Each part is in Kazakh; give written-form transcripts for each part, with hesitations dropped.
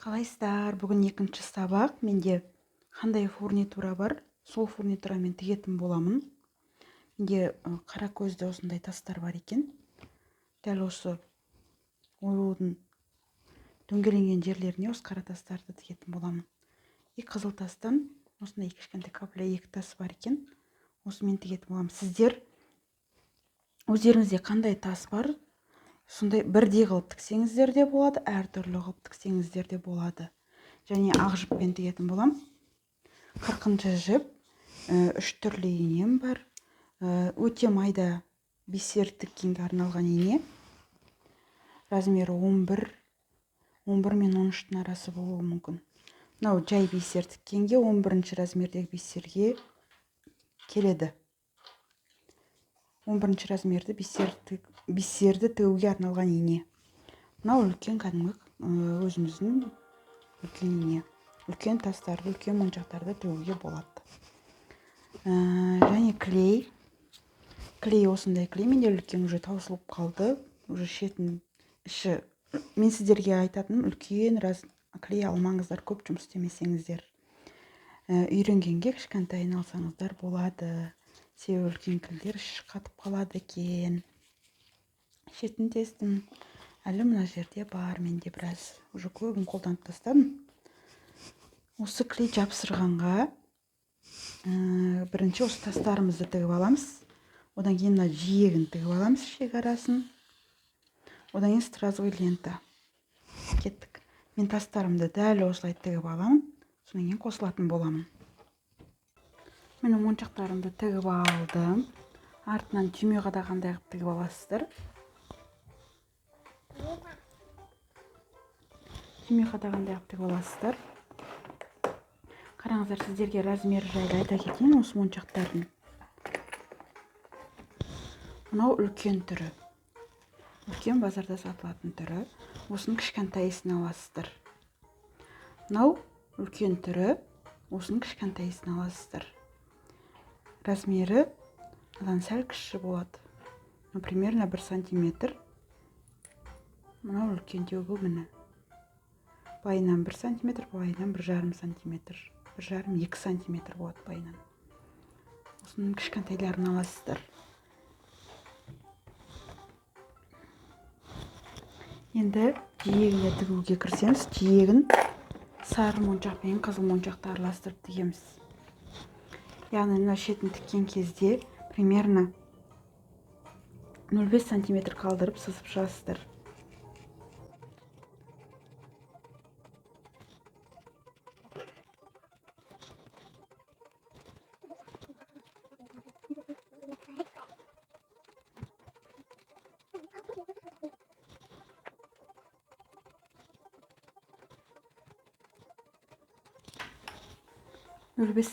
Қалайсыздар? Бүгін екінші сабақ. Менде қандай фурнитура бар, сол фурнитурамен тігетін боламын. Менде қара көзді осындай тастар бар екен. Дәл осы оюдың дөңгеленген жерлеріне осы қара тастарды тігетін боламын. И қызыл тастан осындай кішкентай капля екі тас бар екен. Осымен тігетін боламын. Сіздер өздеріңізде қандай тас бар, сондай бірдей қылып тіксеңіздер де болады, әртүрлі қылып тіксеңіздер де болады. Және ақ жіппен тігетін болам. 40 жіп, 3 түрлі инем бар. Өте майда бисер тіккенге арналған ине. Размері 11 мен 13 арасы болуы мүмкін. Мынау жай бисер тіккенге 11 размердегі бисерге келеді. 11 размерді бисерді тігуге арналған ине. Мынау үлкен кәдімгі өзіміздің үлкен ине. Үлкен тастарды, үлкен моншақтарды тігуге болады. Және клей. Клей осындай клей. Менде үлкен уже таусылып қалды. Уже шетін іші. Мен сіздерге айтатыным, үлкен клей алмаңыздар, көп жұмыс істемесеңіздер. Үйренгенге кішкентайын алсаңыздар болады. Себебі үлкен клейлер іші қатып қалады екен. Шетін тестім. Әлі мына жерде бар, менде біраз. Уже көбін қолданып тастадым. Осы клей жапсырғанға бірінші осы тастарымызды тігіп аламыз. Одан кейін мына жиегін тігіп аламыз, шекарасын. Одан кейін стразовый лента. Кеттік. Мен тастарымды дәл осылай тігіп аламын. Содан кейін қосылатын боламын. Менің моншақтарымды тігіп алдым. Артынан түйме қадағандай қылып тігіп аласыздар. Түйме қадағандай қылып тігіп аласыздар. Қараңыздар, сіздерге размері жайлы айта кетейін осы моншақтардың. Мынау үлкен түрі. Үлкен базарда сатылатын түрі. Осының кішкентайысын аласыздар. Мынау үлкен түрі. Осының кішкентайысын аласыздар. Размері одан сәл кіші болады. Примерно 1 сантиметр. Мынау үлкендеуі міне. Байынан 1 сантиметр, байынан 1,5 сантиметр. 1,5-2 сантиметр болады байынан. Осының кішкентайларын аласыздар. Енді жиегіне тігуге кірсеңіз, жиегін сары моншақ пен қызыл моншақты араластырып тігеміз. Яғни мына шетін тіккен кезде примерно 0,5 сантиметр қалдырып сызып шығасыздар.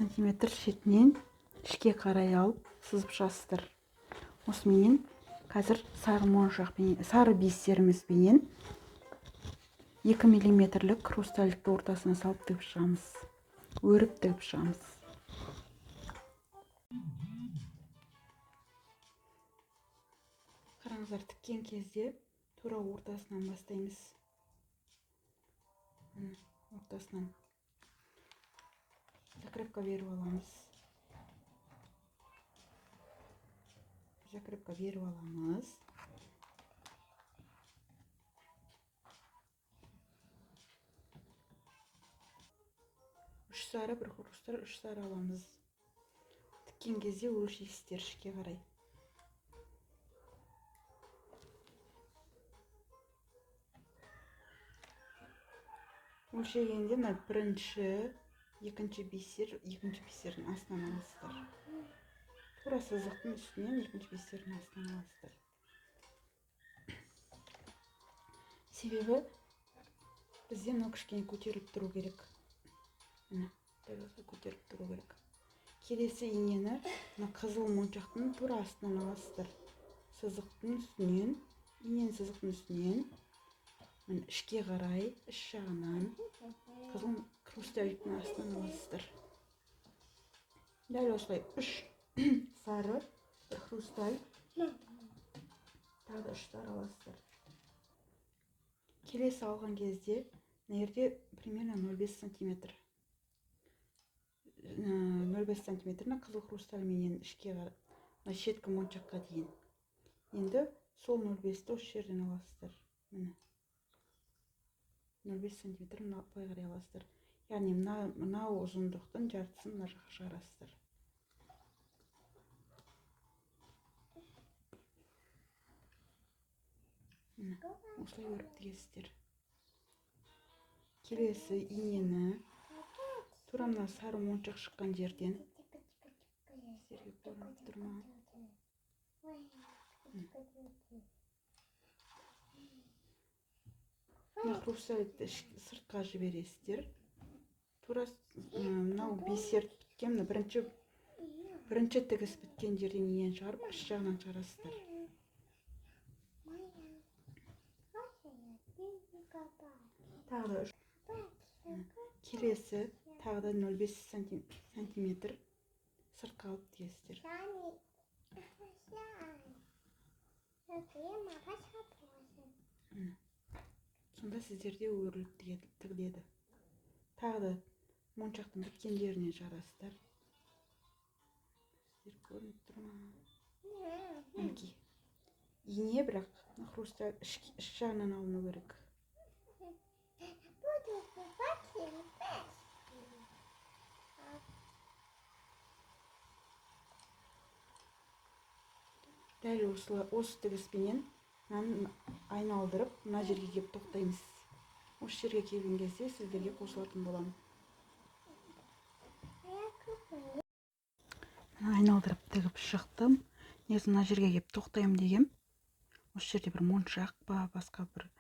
сантиметр шетінен ішке қарай алып сызып шығасыздар. Осымен қазір сары моншақпен, сары бисерімізбен 2 миллиметрлік хрустальдікті ортасына салып тігіп шығамыз. Өріп тігіп шығамыз. Қараңыздар, тіккен кезде тура ортасынан бастаймыз. Ортасынан закрепка беріп аламыз. Закрепка беріп аламыз. Үш сары, бір хрусталь, 3 сары аламыз. Тіккен кезде өлшейсіздер ішке қарай. Өлшегенде мына бірінші, екінші бисердің астынан аласыздар. Тура сызықтың үстінен екінші бисердің астынан аласыздар. Себебі бізде мынау кішкене көтеріліп тұру керек. Көтеріп тұру керек. Келесі инені мына қызыл моншақтың тура астынан аласыздар. Сызықтың үстінен, инені сызықтың үстінен ішке қарай, іш жағынан қызыл хрустальдіктің астынан аласыздар. Дәл осылай 3 сары, 1 хрусталь, тағы да 3 сары аласыздар. Келесі алған кезде мына жерде примерно 0,5 сантиметр. 0,5 сантиметрні қызыл хрустальменен ішке қарап, мына шеткі моншаққа дейін. Енді сол 0,5-ті осы жерден аласыздар. Міне 0,5 сантиметр былай қарай аласыздар. Яғни мынау ұзындықтың жартысын мына жаққа шығарасыздар. Осылай өріп тігесіздер. Келесі инені тура мына сары моншақ шыққан жерден сіздерге көрініп тұр ма? Хрустальді сыртқа жібересіздер. Тура мынау бисерге бірінші тігіс біткен жерден инені шығарып, іш жағынан шығарасыздар. Тағы келесі тағы да 0,5 сантиметр сыртқа алып тігесіздер. Сонда сіздерде өріліп тігіледі. Тағы да моншақтың біткен жеріне жарасыздар. Сіздер көрініп тұр ма? Мінекей. Ине бірақ хрусталь іш жағынан алыну керек. Дәл осы тігіспенен айналдырып, мына жерге келіп тоқтаймыз. Осы жерге келген кезде сіздерге қосылатын боламын. Айналдырып тігіп шықтым. Негізі мына жерге келіп тоқтаймын дегем. Осы жерде бір моншақ па, басқа бір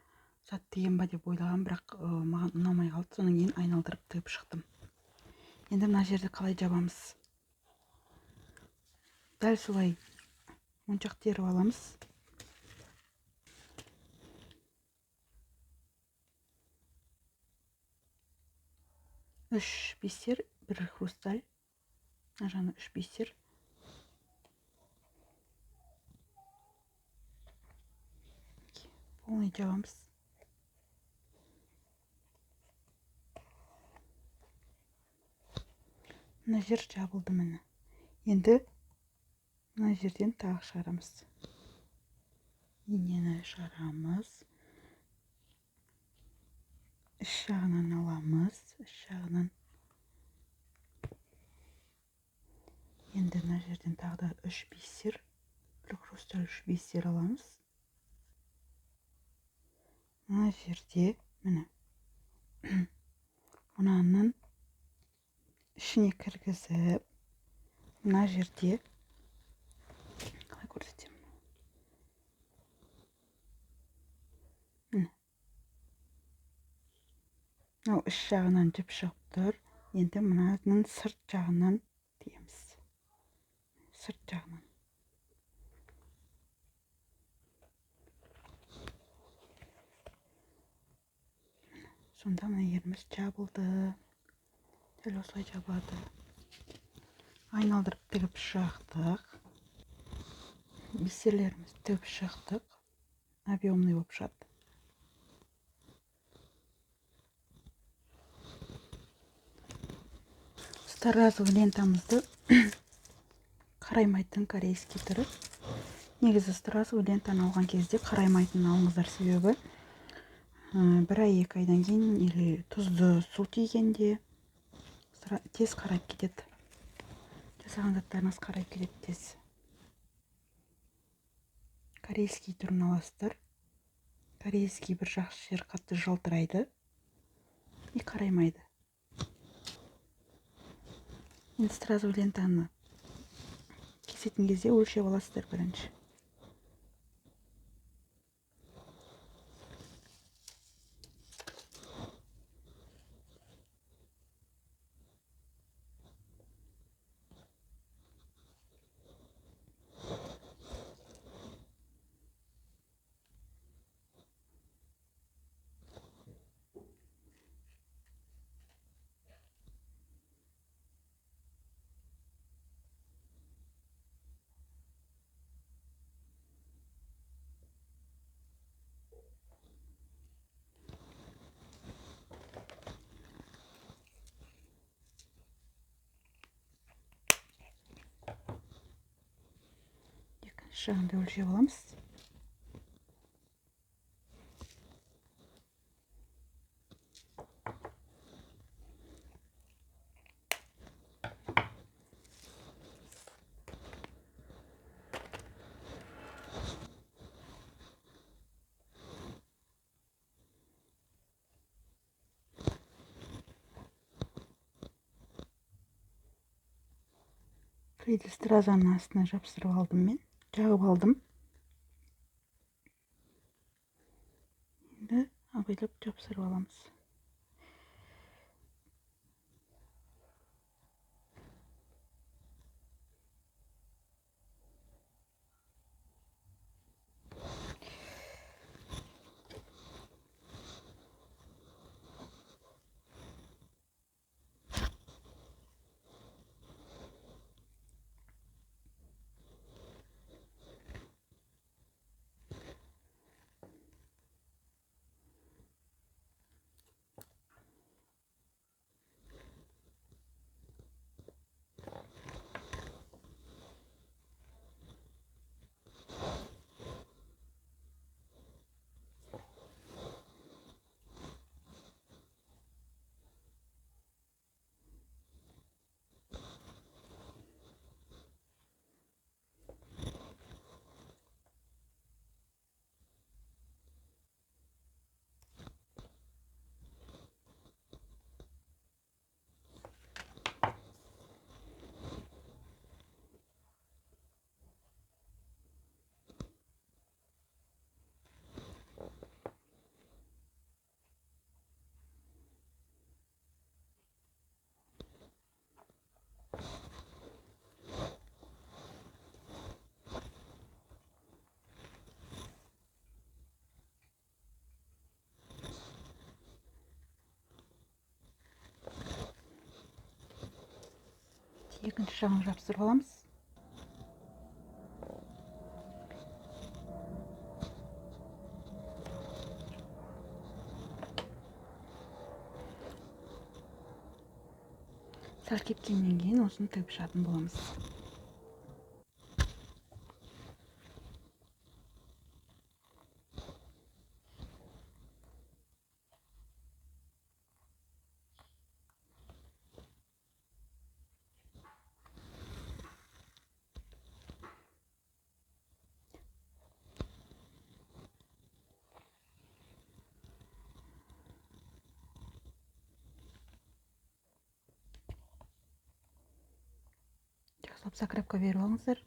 зат деген ба деп ойлаған, бірақ маған ұнамай қалды. Содан кейін айналдырып тігіп шықтым. Енді мына жерді қалай жабамыз? Дәл солай моншақ теріп аламыз. Үш бисер, бір хрусталь. Мына жағына 3 бисер. Полный жабамыз. Мына жер жабылды міне. Енді мына жерден тағы шығарамыз. Инені шығарамыз. Іш жағынан аламыз. Іш жағынан. Енді мына жерден тағы да 3 бисер. Бір хрусталь 3 бисер аламыз. Мына жерде міне. Мынаның ішіне кіргізіп, мына жерде қалай көрсетем? Мынау іш жағынан жіп шығып тұр. Енді мынаның сырт жағынан тігеміз. Сырт жағынан. Сонда мына жеріміз жабылды. Дәл осылай жабылады. Айналдырып тігіп шықтық. Бисерлеріміз тігіп шықтық. Объемный болып шығады. Старразовый лентамызды қараймайтын корейский түрі. Негізі старразовый лентаны алған кезде қараймайтын алыңыздар, себебі бір ай, 2 айдан кейін или тұзды су тигенде тез қарайып кетеді. Жасаған заттарыңыз қарайып кетеді тез. Корейский түрін аласыздар. Корейский бір жақсы жер қатты жалтырайды и қараймайды. Енді старразовый лентаны кесетін кезде өлшеп аласыздар бірінші. екінші жағын да өлшеп аламыз. Қиды стразаның астына жапсырып алдым мен, жағып алдым. Енді абайлап жапсырып аламыз. Екінші жағын жапсырып аламыз. Сәл кепкеннен кейін осыны тігіп шығатын боламыз. Жақсылап закрепка беріп алыңыздар.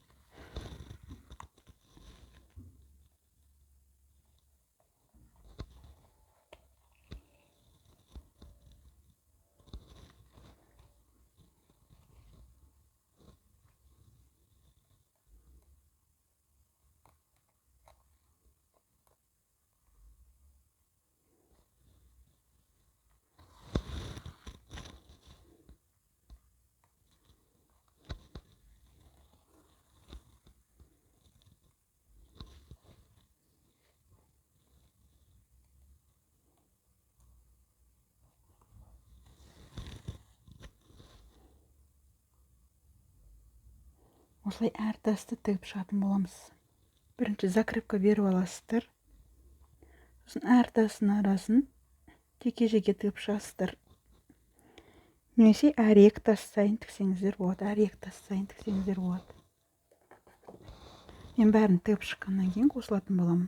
Осылай әр тасты тігіп шығатын боламыз. Бірінші закрепка беріп аласыздар. Сосын әр тастың арасын жеке-жеке тігіп шығасыздар. Немесе әр екі тас сайын тіксеңіздер болады. Әр екі тас сайын тіксеңіздер болады. Мен бәрін тігіп шыққаннан кейін қосылатын боламын.